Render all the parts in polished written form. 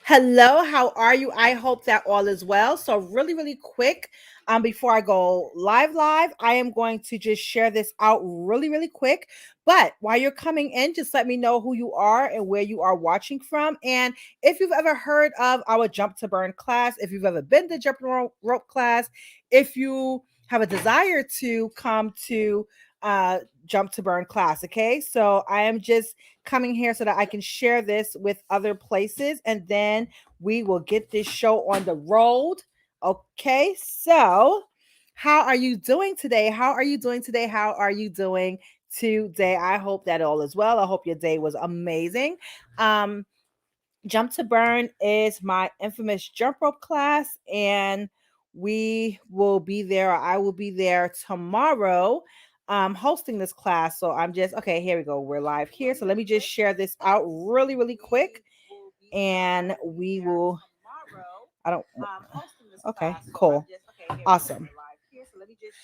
Hello, how are you? I hope that all is well. So, really quick, before I go live, I am going to just share this out really quick. But while you're coming in, just let me know who you are and where you are watching from. And if you've ever heard of our Jump to Burn class, if you've ever been to Jump rope class, if you have a desire to come to Jump to Burn class, okay? So I am just coming here so that I can share this with other places and then we will get this show on the road. Okay, so how are you doing today? How are you doing today? How are you doing today? I hope that all is well. I hope your day was amazing. Um, Jump to Burn is my infamous jump rope class, and we will be there. I will be there tomorrow hosting this class. So I'm just okay. Here we go. We're live here. So let me just share this out really quick, and we will. I don't. Okay, cool. Awesome.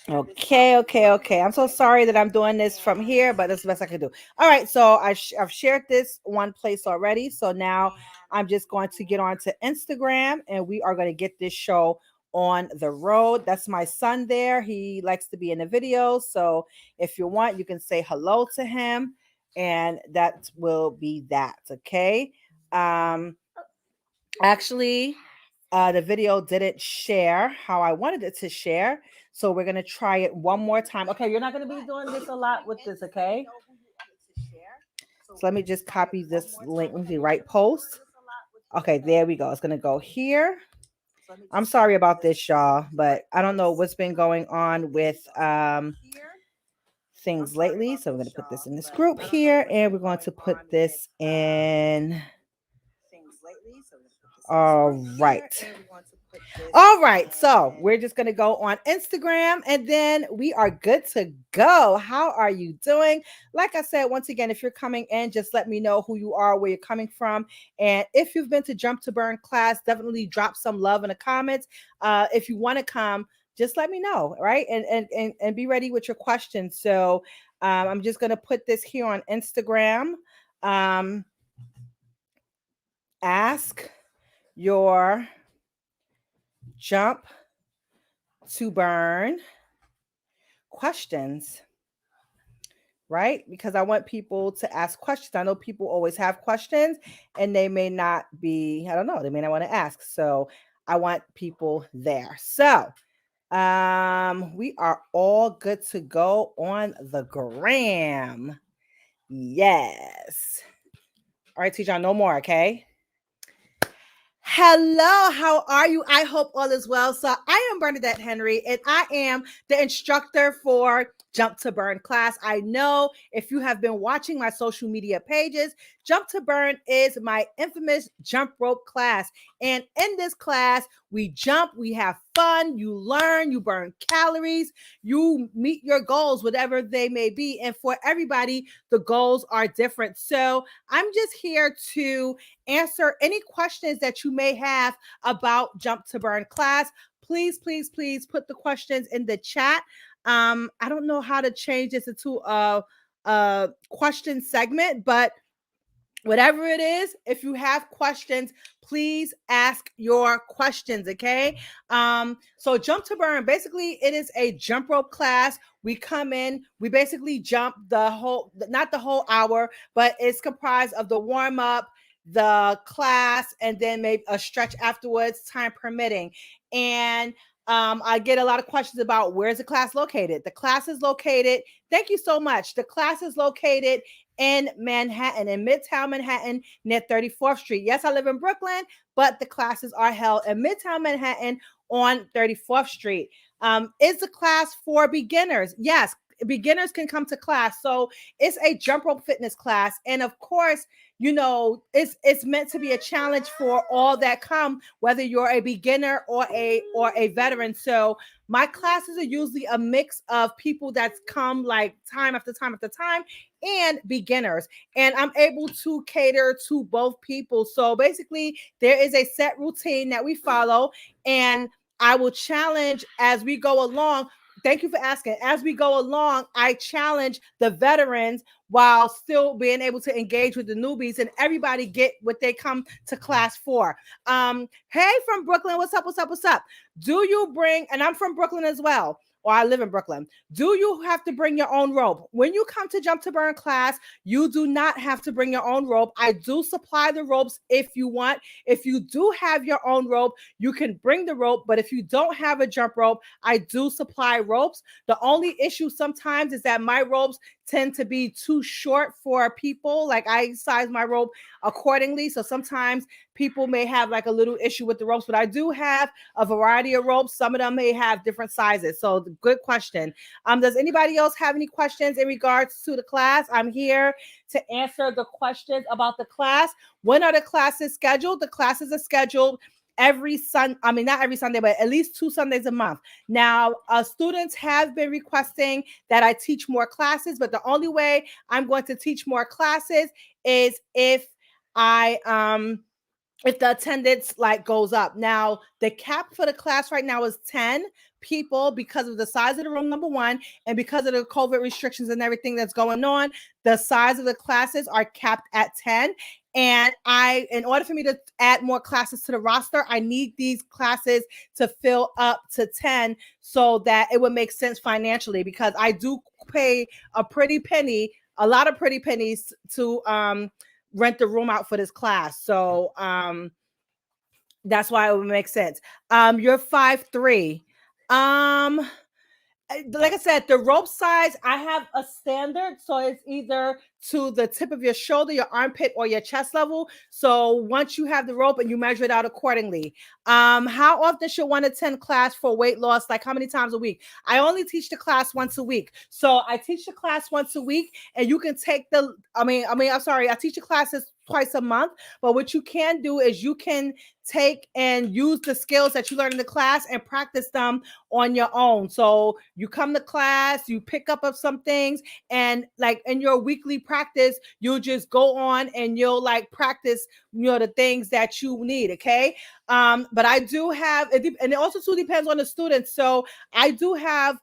Okay. I'm so sorry that I'm doing this from here, but that's the best I can do. All right, so I've shared this one place already. So now I'm just going to get on to Instagram and we are going to get this show on the road. That's my son there. He likes to be in the video. So if you want, you can say hello to him and that will be that. Okay. Um, Actually, the video didn't share how I wanted it to share. So we're going to try it one more time. Okay, you're not going to be doing this a lot with this, okay? So let me just copy this link with the right post. Okay, there we go. It's going to go here. I'm sorry about this, y'all, but I don't know what's been going on with things lately. So we're going to put this in this group here and we're going to put this in. All right. All right. So we're just going to go on Instagram and then we are good to go. How are you doing? Like I said, once again, if you're coming in, just let me know who you are, where you're coming from. And if you've been to Jump to Burn class, definitely drop some love in the comments. If you want to come, just let me know. Right. And be ready with your questions. So I'm just going to put this here on Instagram. Um, ask your Jump to Burn questions, right? Because I want people to ask questions. I know people always have questions and they may not be, I don't know, they may not want to ask. So I want people there. So we are all good to go on the gram. Yes. All right, Tijan, no more, okay? Hello, how are you? I hope all is well. So, I am Bernadette Henry, and I am the instructor for Jump to Burn class. I know if you have been watching my social media pages, Jump to Burn is my infamous jump rope class. And in this class, we jump, we have fun, you learn, you burn calories, you meet your goals, whatever they may be. And for everybody, the goals are different. So, I'm just here to answer any questions that you may have about Jump to Burn class. Please put the questions in the chat. I don't know how to change this into a question segment, but whatever it is, if you have questions, please ask your questions. Okay. So Jump to Burn, basically it is a jump rope class. We come in, we basically jump the whole, not the whole hour, but it's comprised of the warm-up, the class, and then maybe a stretch afterwards, time permitting. And I get a lot of questions about where's the class located. The class is located, thank you so much, the class is located in Manhattan, in Midtown Manhattan, near 34th Street. Yes, I live in Brooklyn, but the classes are held in Midtown Manhattan on 34th Street. Is the class for beginners? Yes, beginners can come to class. So it's a jump rope fitness class. And of course, you know, it's meant to be a challenge for all that come, whether you're a beginner or a veteran. So my classes are usually a mix of people that's come like time after time after time and beginners, and I'm able to cater to both people. So basically there is a set routine that we follow, and I will challenge as we go along Thank you for asking. As we go along, I challenge the veterans while still being able to engage with the newbies and everybody get what they come to class for. Hey, from Brooklyn, what's up? What's up? What's up? Do you bring, and I'm from Brooklyn as well, or I live in Brooklyn. Do you have to bring your own rope? When you come to Jump to Burn class, you do not have to bring your own rope. I do supply the ropes if you want. If you do have your own rope, you can bring the rope, but if you don't have a jump rope, I do supply ropes. The only issue sometimes is that my ropes tend to be too short for people. Like I size my rope accordingly. So sometimes people may have like a little issue with the ropes, but I do have a variety of ropes. Some of them may have different sizes. So good question. Does anybody else have any questions in regards to the class? I'm here to answer the questions about the class. When are the classes scheduled? The classes are scheduled every Sunday. I mean, not every Sunday, but at least 2 Sundays a month. Now, students have been requesting that I teach more classes, but the only way I'm going to teach more classes is if the attendance like goes up. Now, the cap for the class right now is 10 people because of the size of the room, number one, and because of the COVID restrictions and everything that's going on, the size of the classes are capped at 10. And in order for me to add more classes to the roster, I need these classes to fill up to 10 so that it would make sense financially, because I do pay a lot of pretty pennies to rent the room out for this class. So that's why it would make sense. You're 5'3". Like I said, the rope size, I have a standard. So it's either to the tip of your shoulder, your armpit, or your chest level. So once you have the rope and you measure it out accordingly. How often should one attend class for weight loss? Like how many times a week? I only teach the class once a week. So I teach the class once a week, and you can take I teach the classes twice a month. But what you can do is you can take and use the skills that you learn in the class and practice them on your own. So you come to class, you pick up of some things, and like in your weekly practice, you'll just go on and you'll like practice, the things that you need. Okay. But I do have, and it also too depends on the students. So I do have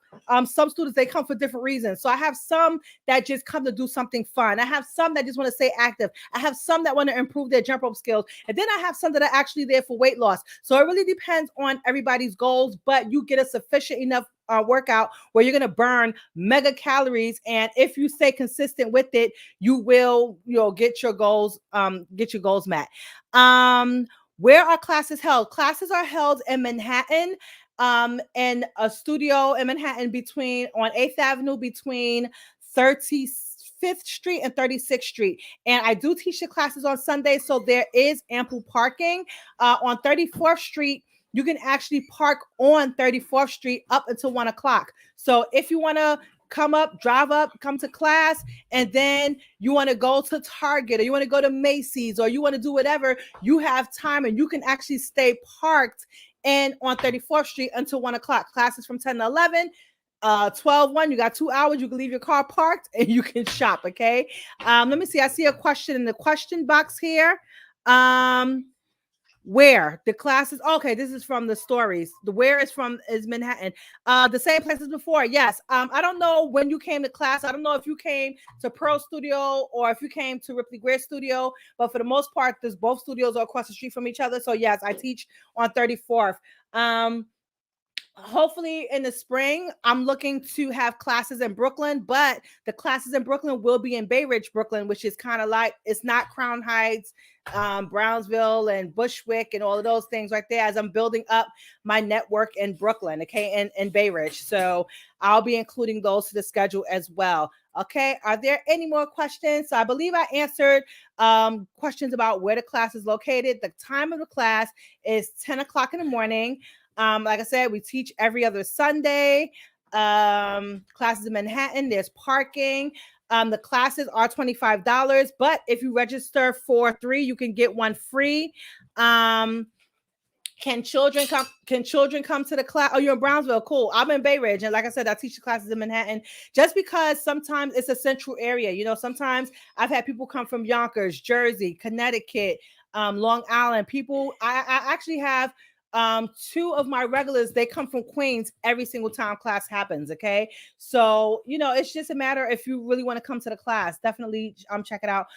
some students, they come for different reasons. So I have some that just come to do something fun. I have some that just want to stay active. I have some that want to improve their jump rope skills. And then I have some that are actually there for weight loss. So it really depends on everybody's goals, but you get a sufficient enough workout where you're going to burn mega calories. And if you stay consistent with it, you will, get your goals met. Where are classes held? Classes are held in Manhattan, in a studio in Manhattan on 8th Avenue between 35th Street and 36th Street. And I do teach the classes on Sundays, so there is ample parking. On 34th Street, you can actually park on 34th Street up until 1 o'clock. So if you want to drive up, come to class, and then you want to go to Target, or you want to go to Macy's, or you want to do whatever, you have time and you can actually stay parked on 34th Street until 1 o'clock. Classes from 10 to 11. 12-1, you got 2 hours. You can leave your car parked and you can shop. Okay. Let me see. I see a question in the question box here. Where the classes? Okay, this is from the stories. The where is Manhattan. The same place as before. Yes. I don't know when you came to class. I don't know if you came to Pearl Studio or if you came to Ripley Greer Studio, but for the most part, both studios are across the street from each other. So yes, I teach on 34th. Hopefully in the spring, I'm looking to have classes in Brooklyn, but the classes in Brooklyn will be in Bay Ridge, Brooklyn, which is kind of like, it's not Crown Heights, Brownsville and Bushwick and all of those things right there, as I'm building up my network in Brooklyn, okay, and Bay Ridge. So I'll be including those to the schedule as well. Okay, are there any more questions? So I believe I answered questions about where the class is located. The time of the class is 10 o'clock in the morning. Like I said, we teach every other Sunday. Classes in Manhattan, there's parking. The classes are $25, but if you register for 3, you can get 1 free. Can children come to the class? Oh, you're in Brownsville. Cool. I'm in Bay Ridge. And like I said, I teach the classes in Manhattan just because sometimes it's a central area. Sometimes I've had people come from Yonkers, Jersey, Connecticut, Long Island. I actually have Two of my regulars, they come from Queens every single time class happens. Okay. So, it's just a matter if you really want to come to the class, definitely check it out.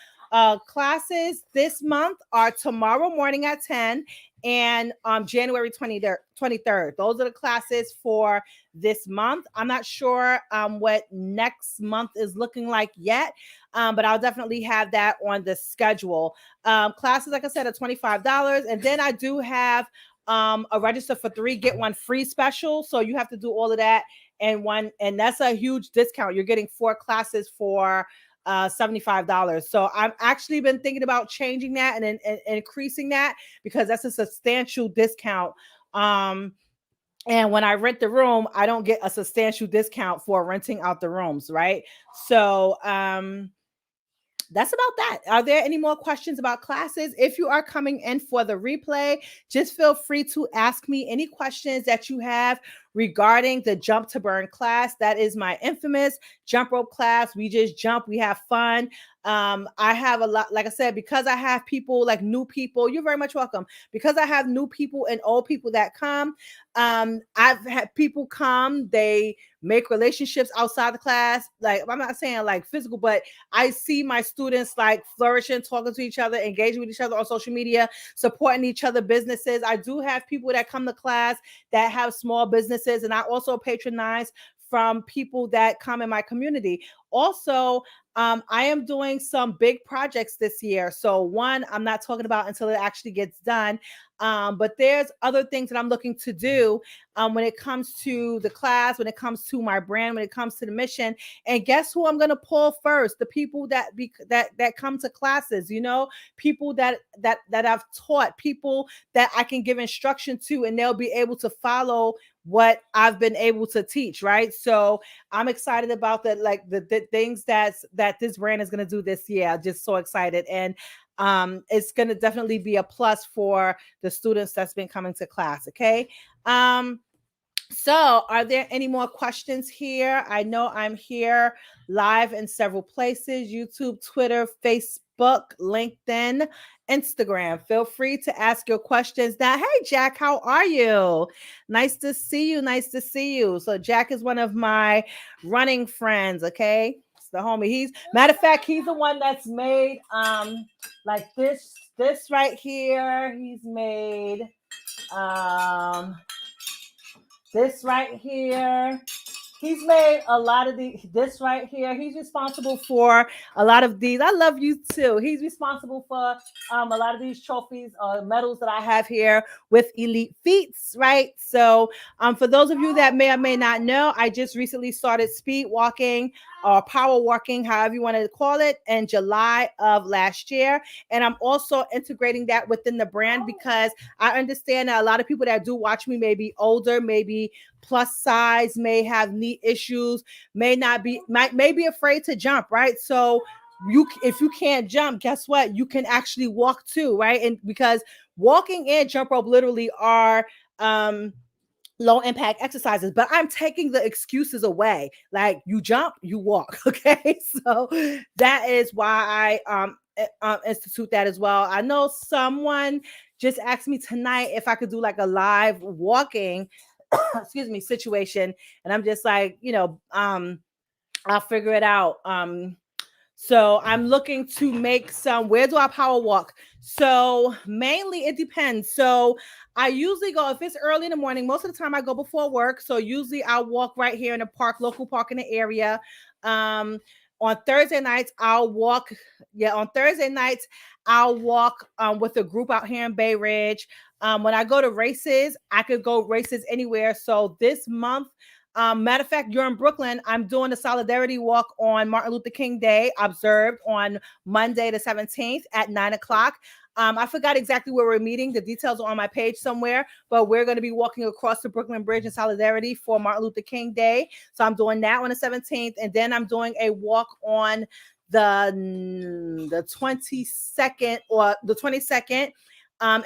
Classes this month are tomorrow morning at 10 and January 23rd. Those are the classes for this month. I'm not sure what next month is looking like yet, but I'll definitely have that on the schedule. Classes, like I said, are $25. And then I do have a register for 3, get 1 free special. So you have to do all of that and that's a huge discount. You're getting 4 classes for $75. So I've actually been thinking about changing that and increasing that because that's a substantial discount. And when I rent the room, I don't get a substantial discount for renting out the rooms, right? So that's about that. Are there any more questions about classes? If you are coming in for the replay, just feel free to ask me any questions that you have regarding the Jump to Burn class. That is my infamous jump rope class. We just jump, we have fun. I have a lot, like I said, because I have people like new people, you're very much welcome. Because I have new people and old people that come, I've had people come, they make relationships outside the class. Like, I'm not saying like physical, but I see my students like flourishing, talking to each other, engaging with each other on social media, supporting each other businesses. I do have people that come to class that have small businesses, and I also patronize from people that come in my community. Also, I am doing some big projects this year. So one, I'm not talking about until it actually gets done. But there's other things that I'm looking to do when it comes to the class, when it comes to my brand, when it comes to the mission. And guess who I'm going to pull first? The people that come to classes, people that I've taught, people that I can give instruction to, and they'll be able to follow what I've been able to teach, right? So I'm excited about that, like the things that this brand is going to do this year. I'm just so excited. And it's going to definitely be a plus for the students that's been coming to class. Okay. So are there any more questions here? I know I'm here live in several places: YouTube, Twitter, Facebook, LinkedIn, Instagram. Feel free to ask your questions now. Hey, Jack, how are you? Nice to see you. Nice to see you. So Jack is one of my running friends. Okay. It's the homie. He's, matter of fact, he's the one that's made like this right here. He's made this right here. He's made a lot of this right here. He's responsible for a lot of these. I love you too. He's responsible for a lot of these trophies or medals that I have here with Elite Feats, right? So for those of you that may or may not know, I just recently started speed walking or power walking, however you want to call it, in July of last year. And I'm also integrating that within the brand because I understand that a lot of people that do watch me may be older, maybe plus size, may have knee issues, may be afraid to jump, right? So if you can't jump, guess what? You can actually walk too, right? And because walking and jump rope literally are low impact exercises, but I'm taking the excuses away. Like, you jump, you walk. Okay. So that is why I institute that as well. I know someone just asked me tonight if I could do like a live walking excuse me, situation. And I'm just like, I'll figure it out. So I'm looking to make some, where do I power walk? So mainly it depends. So I usually go, if it's early in the morning, most of the time I go before work. So usually I'll walk right here in the park, local park in the area. On Thursday nights, I'll walk. Yeah, on Thursday nights, I'll walk with a group out here in Bay Ridge. When I go to races, I could go races anywhere. So this month, matter of fact, you're in Brooklyn, I'm doing a solidarity walk on Martin Luther King Day, observed on Monday the 17th at 9:00. I forgot exactly where we're meeting. The details are on my page somewhere, but we're going to be walking across the Brooklyn Bridge in solidarity for Martin Luther King Day. So I'm doing that on the 17th. And then I'm doing a walk on the 22nd or the 22nd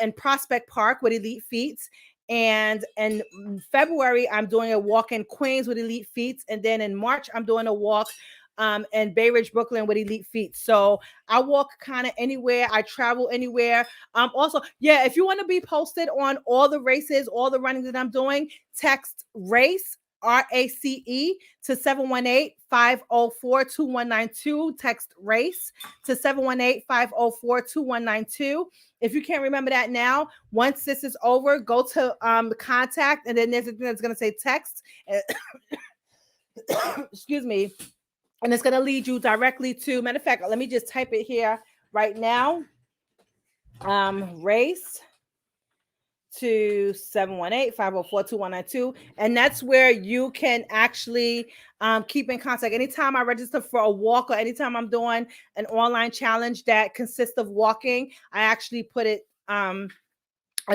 in Prospect Park with Elite Feats. And in February, I'm doing a walk in Queens with Elite Feats. And then in March, I'm doing a walk and Bay Ridge, Brooklyn with Elite Feet. So I walk kind of anywhere. I travel anywhere. Also, yeah, if you want to be posted on all the races, all the running that I'm doing, text RACE, RACE, to 718-504-2192. Text RACE to 718-504-2192. If you can't remember that now, once this is over, go to contact, and then there's a thing that's going to say text. Excuse me. And it's going to lead you directly to, matter of fact, let me just type it here right now. Race to 718-504-2192. And that's where you can actually keep in contact. Anytime I register for a walk, or anytime I'm doing an online challenge that consists of walking, I actually put it, I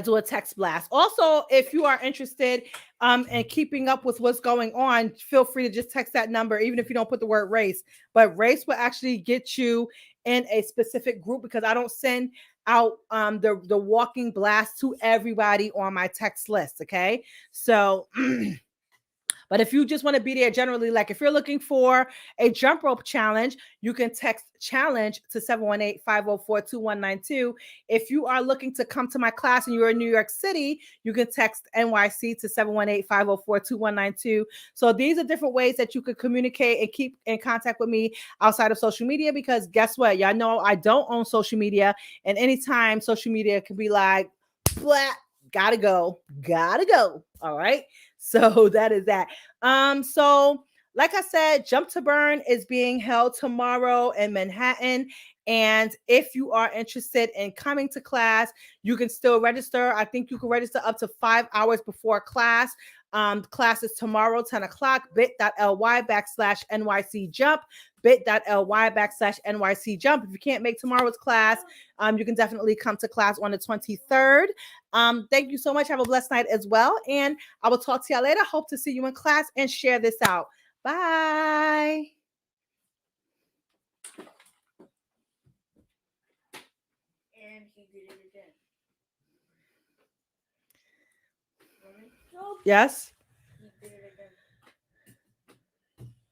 do a text blast. Also, if you are interested in keeping up with what's going on, feel free to just text that number, even if you don't put the word race. But race will actually get you in a specific group, because I don't send out the walking blast to everybody on my text list. Okay, so but if you just want to be there generally, like if you're looking for a jump rope challenge, you can text challenge to 718-504-2192. If you are looking to come to my class and you're in New York City, you can text NYC to 718-504-2192. So these are different ways that you could communicate and keep in contact with me outside of social media, because guess what? Y'all know I don't own social media, and anytime social media can be like, flat, gotta go. All right. So that is that. So like I said, Jump to Burn is being held tomorrow in Manhattan. And if you are interested in coming to class, you can still register. I think you can register up to 5 hours before class. Class is tomorrow, 10 o'clock, bit.ly/NYC jump, bit.ly/NYC jump. If you can't make tomorrow's class, you can definitely come to class on the 23rd. Thank you so much. Have a blessed night as well. And I will talk to y'all later. Hope to see you in class, and share this out. Bye. And he did it again. Yes. He did it again.